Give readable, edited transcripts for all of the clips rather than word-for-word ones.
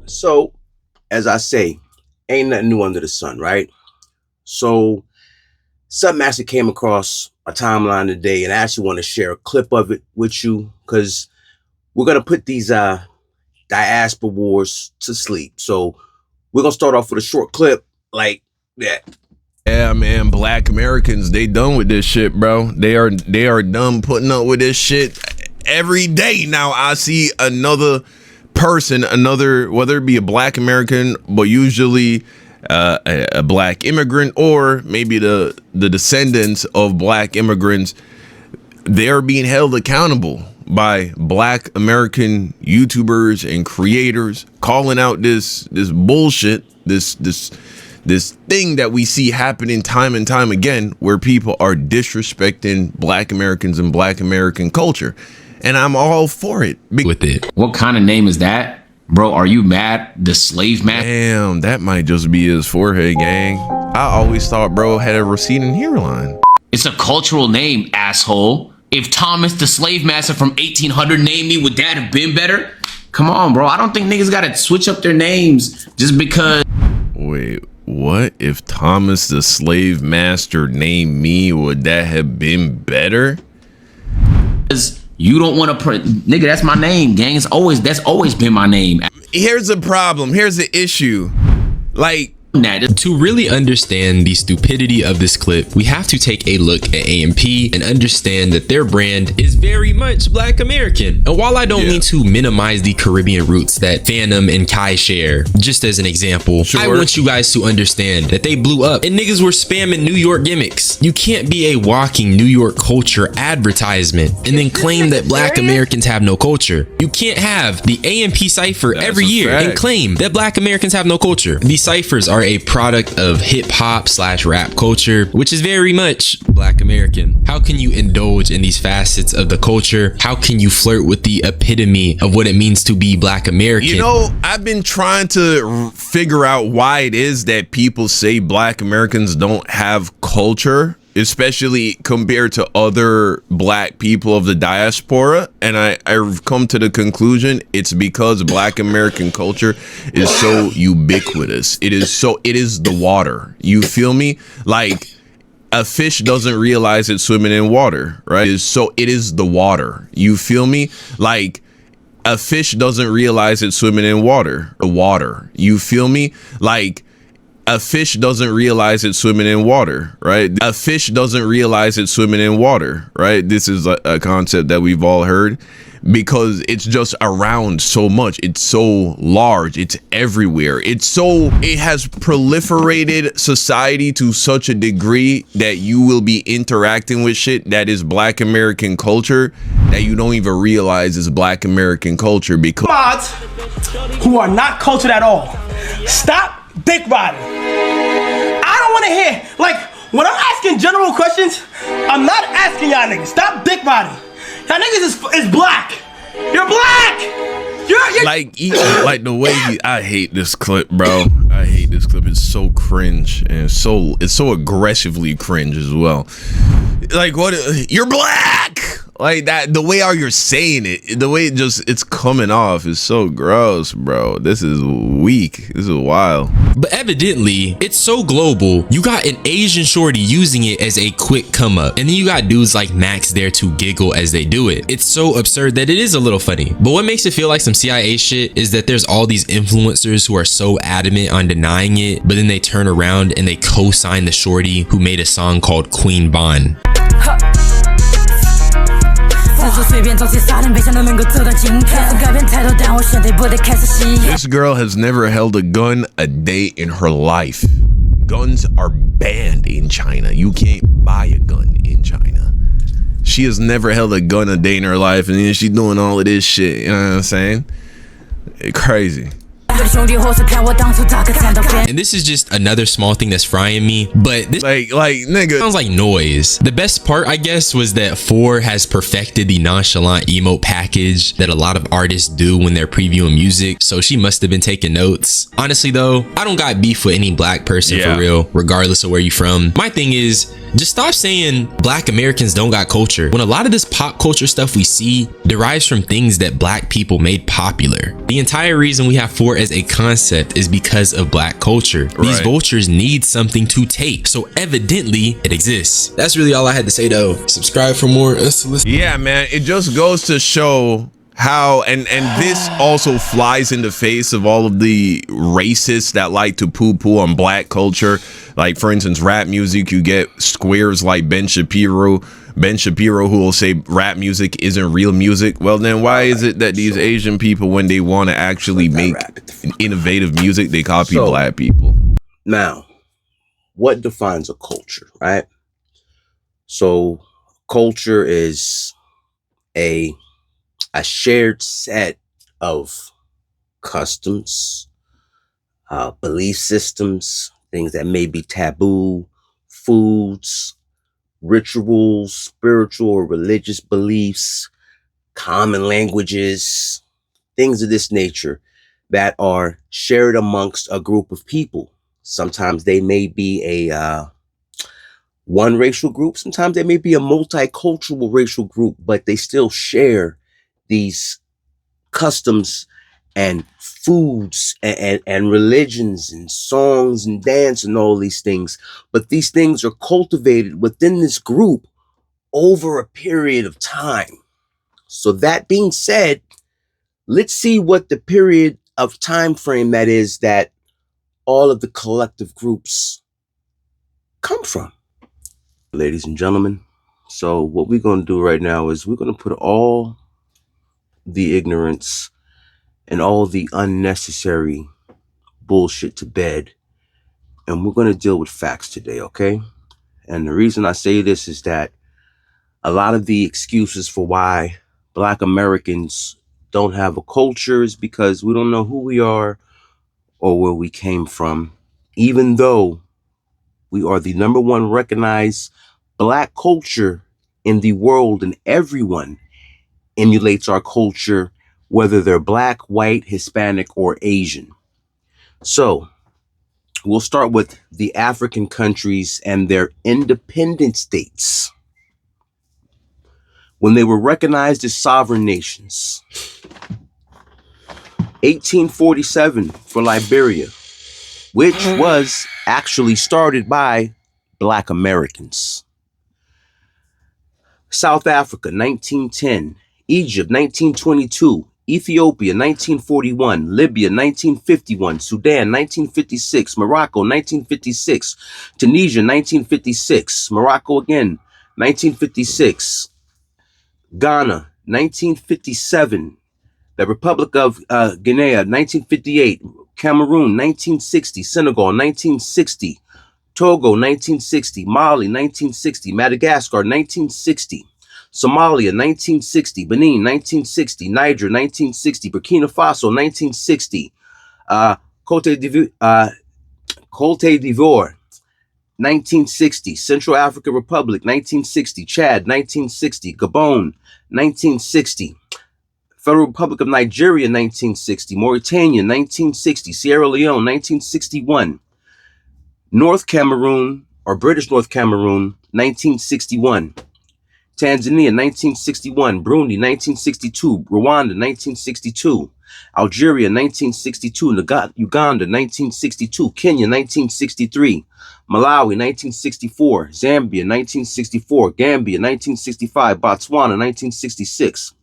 So, as I say, ain't nothing new under the sun, right? So, something actually came across a timeline today, and I actually want to share a clip of it with you because we're gonna put these diaspora wars to sleep. So, we're gonna start off with a short clip like that. Yeah, man, Black Americans, they done with this shit, bro. They are done putting up with this shit. Every day now I see another person, whether it be a Black American, but usually a Black immigrant, or maybe the descendants of Black immigrants. They're being held accountable by Black American YouTubers and creators, calling out this bullshit, this thing that we see happening time and time again, where people are disrespecting Black Americans and Black American culture. And I'm all for it. With it. What kind of name is that? Bro, are you mad? The slave man? Damn, that might just be his forehead, gang. I always thought bro had a receding hairline. It's a cultural name, asshole. If Thomas the slave master from 1800 named me, would that have been better? Come on, bro. I don't think niggas gotta switch up their names just because. Wait, what? If Thomas the slave master named me, would that have been better? You don't want to nigga, that's my name, gang. That's always been my name. Here's the problem. Here's the issue. Like, to really understand the stupidity of this clip, we have to take a look at AMP and understand that their brand is very much Black American. And while I don't mean to minimize the Caribbean roots that Phantom and Kai share, just as an example, I want you guys to understand that they blew up and niggas were spamming New York gimmicks. You can't be a walking New York culture advertisement and then claim that Black Americans have no culture. You can't have the AMP cipher every year and claim that Black Americans have no culture. These ciphers are a product of hip-hop/rap culture, which is very much Black American. How can you indulge in these facets of the culture? How can you flirt with the epitome of what it means to be Black American? You know, I've been trying to figure out why it is that people say Black Americans don't have culture, especially compared to other Black people of the diaspora. And I've come to the conclusion it's because Black American culture is so ubiquitous. It is the water. You feel me? Like, a fish doesn't realize it's swimming in water, right? It is the water. You feel me? Like, a fish doesn't realize it's swimming in water. The water. You feel me? Like, a fish doesn't realize it's swimming in water, right? A fish doesn't realize it's swimming in water, right? This is a concept that we've all heard because it's just around so much. It's so large. It's everywhere. It has proliferated society to such a degree that you will be interacting with shit that is Black American culture that you don't even realize is Black American culture because mods who are not cultured at all. Stop dick riding. I don't want to hear, like, when I'm asking general questions, I'm not asking y'all niggas. Stop dick riding. Y'all niggas is black. You're black. You're like the way I hate this clip, bro. I hate this clip. It's so cringe and it's so aggressively cringe as well. Like, what? You're black. Like that, the way how you're saying it, the way it's coming off is so gross, bro. This is weak. This is wild. But evidently, it's so global. You got an Asian shorty using it as a quick come up, and then you got dudes like Max there to giggle as they do it. It's so absurd that it is a little funny. But what makes it feel like some CIA shit is that there's all these influencers who are so adamant on denying it, but then they turn around and they co-sign the shorty who made a song called Queen Bon. This girl has never held a gun a day in her life. Guns are banned in China. You can't buy a gun in China. She has never held a gun a day in her life, and then she's doing all of this shit. You know what I'm saying? Crazy. And this is just another small thing that's frying me, but this like nigga sounds like noise. The best part, I guess, was that 4 has perfected the nonchalant emote package that a lot of artists do when they're previewing music, so she must have been taking notes. Honestly though, I don't got beef with any black person for real, regardless of where you from. My thing is, Just stop saying black Americans don't got culture when a lot of this pop culture stuff we see derives from things that black people made popular. The entire reason we have Fort as a concept is because of black culture. These vultures need something to take, so evidently it exists. That's really all I had to say though. Subscribe for more. Yeah, man, it just goes to show how, and this also flies in the face of all of the racists that like to poo-poo on black culture. Like, for instance, rap music, you get squares like Ben Shapiro who will say rap music isn't real music. Well, then why is it that these Asian people, when they want to actually make innovative music, they copy black people? Now, what defines a culture, right? So culture is a shared set of customs, belief systems, things that may be taboo, foods, rituals, spiritual or religious beliefs, common languages, things of this nature that are shared amongst a group of people. Sometimes they may be a one racial group, sometimes they may be a multicultural racial group, but they still share these customs and foods and religions and songs and dance and all these things. But these things are cultivated within this group over a period of time. So that being said, let's see what the period of time frame that is that all of the collective groups come from. Ladies and gentlemen, so what we're going to do right now is we're going to put all the ignorance and all the unnecessary bullshit to bed, and we're going to deal with facts today, okay? And the reason I say this is that a lot of the excuses for why Black Americans don't have a culture is because we don't know who we are or where we came from, even though we are the #1 recognized Black culture in the world, and everyone emulates our culture, whether they're Black, white, Hispanic, or Asian. So we'll start with the African countries and their independent states. When they were recognized as sovereign nations, 1847 for Liberia, which was actually started by Black Americans. South Africa, 1910. Egypt, 1922. Ethiopia, 1941. Libya, 1951. Sudan, 1956. Morocco, 1956. Tunisia, 1956. Morocco again, 1956. Ghana, 1957. The Republic of Guinea, 1958. Cameroon, 1960. Senegal, 1960. Togo, 1960. Mali, 1960. Madagascar, 1960. Somalia, 1960. Benin, 1960. Niger, 1960. Burkina Faso, 1960. Cote d'Ivoire, 1960. Central African Republic, 1960. Chad, 1960. Gabon, 1960. Federal Republic of Nigeria, 1960. Mauritania, 1960. Sierra Leone, 1961. North Cameroon, or British North Cameroon, 1961. Tanzania, 1961. Burundi, 1962. Rwanda, 1962. Algeria, 1962. Uganda, 1962. Kenya, 1963. Malawi, 1964. Zambia, 1964. Gambia, 1965. Botswana, 1966.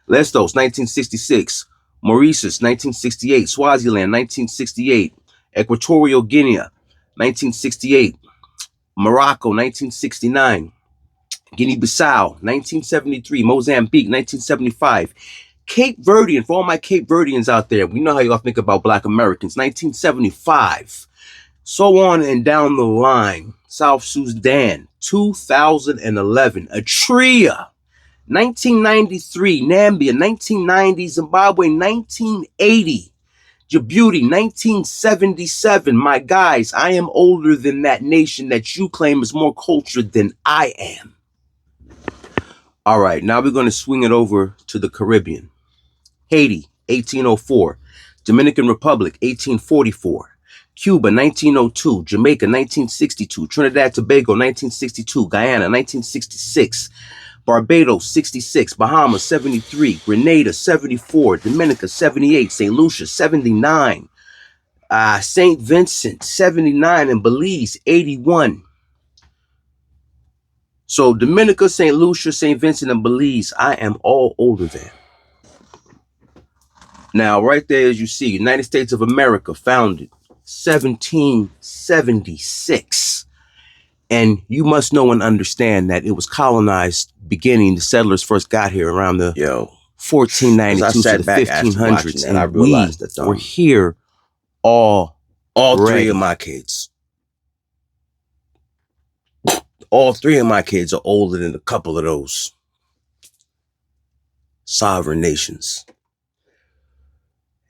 Lesotho, 1966. Mauritius, 1968. Swaziland, 1968. Equatorial Guinea, 1968. Morocco, 1969. Guinea-Bissau, 1973. Mozambique, 1975. Cape Verdean, for all my Cape Verdeans out there, we know how y'all think about Black Americans, 1975. So on and down the line. South Sudan, 2011. Eritrea, 1993. Nambia, 1990. Zimbabwe, 1980. Djibouti, 1977. My guys, I am older than that nation that you claim is more cultured than I am. All right, now we're going to swing it over to the Caribbean. Haiti, 1804. Dominican Republic, 1844. Cuba, 1902. Jamaica, 1962. Trinidad, Tobago, 1962. Guyana, 1966. Barbados, 66. Bahamas, 73. Grenada, 74. Dominica, 78. St. Lucia, 79. St. Vincent, 79. And Belize, 81. So Dominica, St. Lucia, St. Vincent, and Belize, I am all older than. Now, right there, as you see, United States of America, founded 1776. And you must know and understand that it was colonized beginning, the settlers first got here around the 1492 to the 1500s. And I realized that we're here all three of my kids. All three of my kids are older than a couple of those sovereign nations.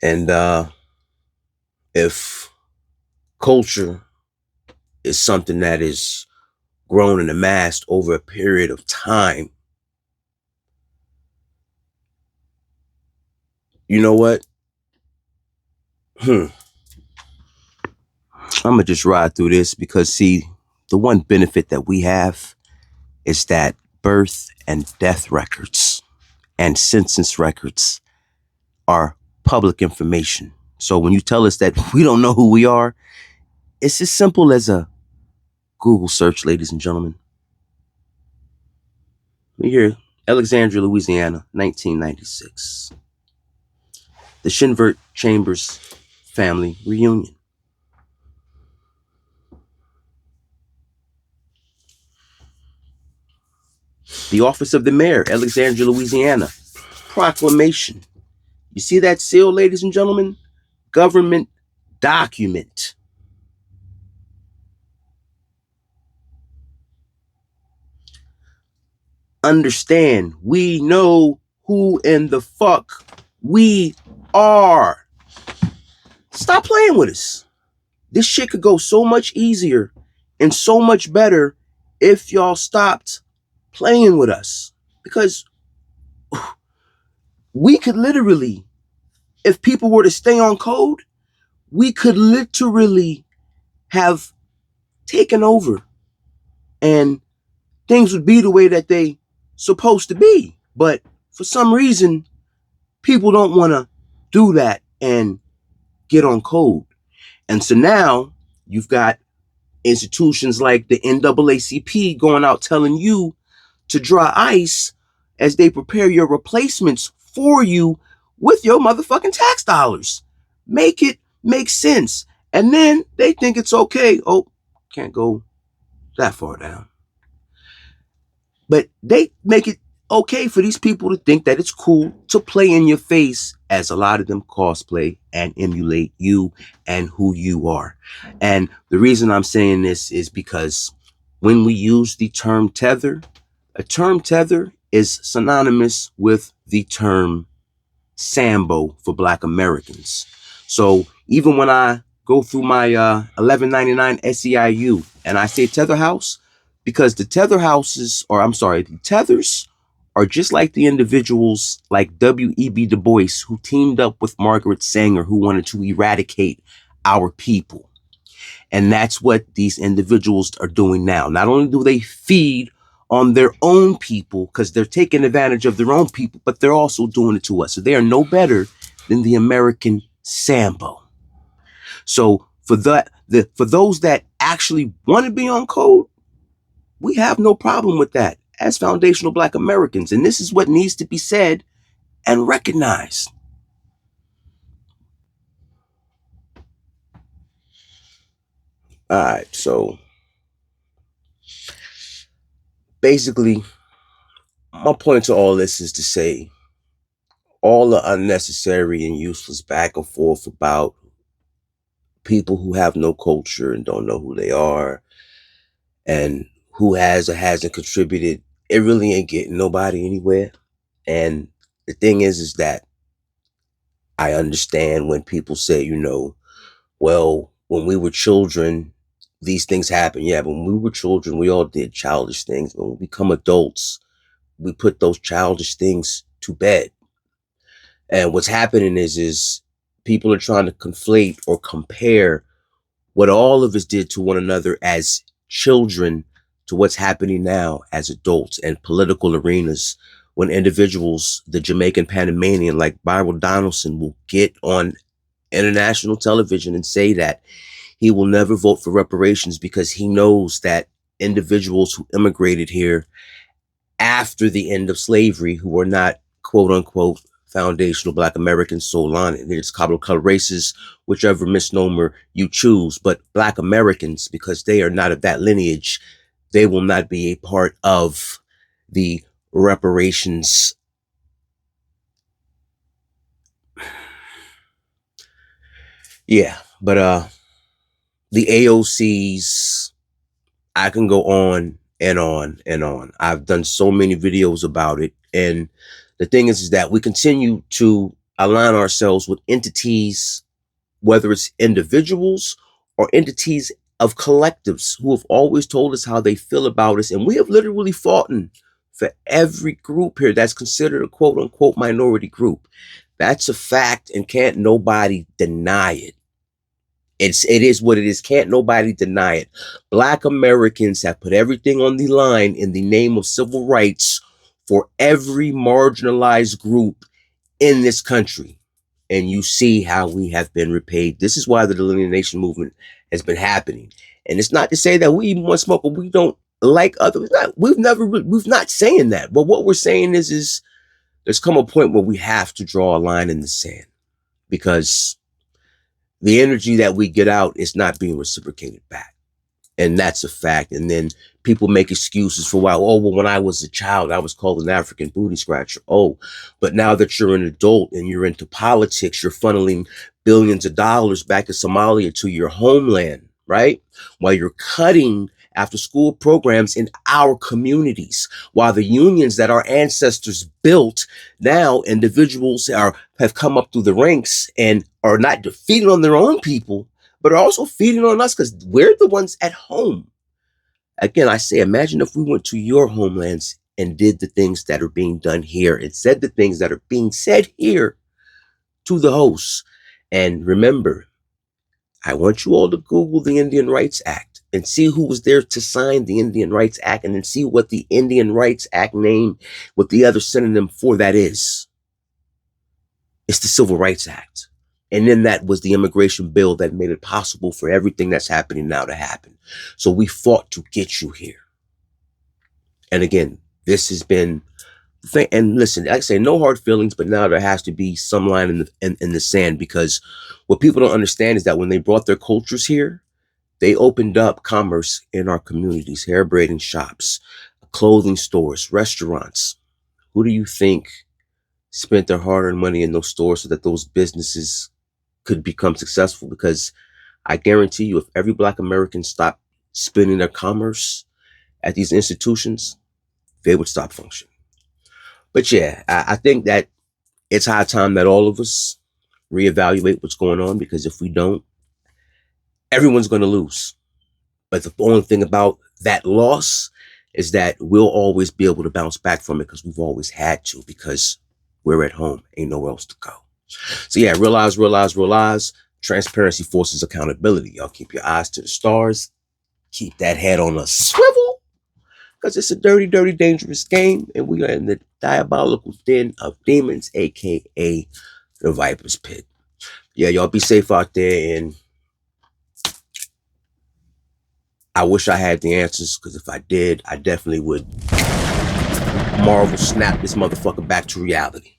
And if culture is something that is grown and amassed over a period of time, you know what? I'm gonna just ride through this because, see, the one benefit that we have is that birth and death records and census records are public information. So when you tell us that we don't know who we are, it's as simple as a Google search, ladies and gentlemen. We hear Alexandria, Louisiana, 1996. The Shinvert Chambers family reunion. The office of the mayor, Alexandria, Louisiana. Proclamation. You see that seal, ladies and gentlemen? Government document. Understand, we know who in the fuck we are. Stop playing with us. This shit could go so much easier and so much better if y'all stopped playing with us. Because we could literally, if people were to stay on code, we could literally have taken over and things would be the way that they supposed to be. But for some reason, people don't want to do that and get on code. And so now you've got institutions like the NAACP going out telling you to dry ice as they prepare your replacements for you with your motherfucking tax dollars. Make it make sense. And then they think it's okay. Oh, can't go that far down. But they make it okay for these people to think that it's cool to play in your face, as a lot of them cosplay and emulate you and who you are. And the reason I'm saying this is because when we use the term tether, a term tether is synonymous with the term Sambo for Black Americans. So even when I go through my 1199 SEIU and I say tether house, because the tether houses, or I'm sorry, the tethers are just like the individuals like W.E.B. Du Bois, who teamed up with Margaret Sanger, who wanted to eradicate our people. And that's what these individuals are doing now. Not only do they feed on their own people because they're taking advantage of their own people, but they're also doing it to us. So they are no better than the American Sambo. So for those that actually want to be on code, we have no problem with that as foundational Black Americans. And this is what needs to be said and recognized. All right, so basically, my point to all this is to say all the unnecessary and useless back and forth about people who have no culture and don't know who they are and who has or hasn't contributed, it really ain't getting nobody anywhere. And the thing is that I understand when people say, you know, well, when we were children, these things happen. Yeah, but when we were children, we all did childish things. When we become adults, we put those childish things to bed. And what's happening is people are trying to conflate or compare what all of us did to one another as children to what's happening now as adults and political arenas, when individuals, the Jamaican Panamanian like Byron Donaldson, will get on international television and say that he will never vote for reparations because he knows that individuals who immigrated here after the end of slavery, who are not quote unquote foundational Black Americans, so on, it's color races, whichever misnomer you choose, but Black Americans, because they are not of that lineage, they will not be a part of the reparations. Yeah, but the AOCs, I can go on and on and on. I've done so many videos about it. And the thing is that we continue to align ourselves with entities, whether it's individuals or entities of collectives who have always told us how they feel about us. And we have literally fought for every group here that's considered a quote unquote minority group. That's a fact and can't nobody deny it. It is what it is. Can't nobody deny it. Black Americans have put everything on the line in the name of civil rights for every marginalized group in this country. And you see how we have been repaid. This is why the delineation movement has been happening. And it's not to say that we even want smoke, but we don't like others. We've not saying that. But what we're saying is there's come a point where we have to draw a line in the sand, because the energy that we get out is not being reciprocated back. And that's a fact. And then people make excuses for why, oh, well, when I was a child, I was called an African booty scratcher. Oh, but now that you're an adult and you're into politics, you're funneling billions of dollars back to Somalia, to your homeland, right? While you're cutting after school programs in our communities, while the unions that our ancestors built, now individuals have come up through the ranks and are not feeding on their own people, but are also feeding on us because we're the ones at home. Again, I say, imagine if we went to your homelands and did the things that are being done here and said the things that are being said here to the hosts. And remember, I want you all to Google the Indian Rights Act and see who was there to sign the Indian Rights Act, and then see what the Indian Rights Act name, what the other synonym for that is. It's the Civil Rights Act. And then that was the immigration bill that made it possible for everything that's happening now to happen. So we fought to get you here. And again, this has been the thing. And listen, like I say, no hard feelings, but now there has to be some line in the sand, because what people don't understand is that when they brought their cultures here, they opened up commerce in our communities, hair braiding shops, clothing stores, restaurants. Who do you think spent their hard-earned money in those stores so that those businesses could become successful? Because I guarantee you, if every Black American stopped spending their commerce at these institutions, they would stop functioning. But yeah, I think that it's high time that all of us reevaluate what's going on, because if we don't, everyone's going to lose. But the only thing about that loss is that we'll always be able to bounce back from it, because we've always had to, because we're at home. Ain't nowhere else to go. So yeah, realize. Transparency forces accountability. Y'all keep your eyes to the stars. Keep that head on a swivel, because it's a dirty, dirty, dangerous game. And we are in the diabolical den of demons, aka the Viper's Pit. Yeah, y'all be safe out there. And I wish I had the answers, because if I did, I definitely would Marvel snap this motherfucker back to reality.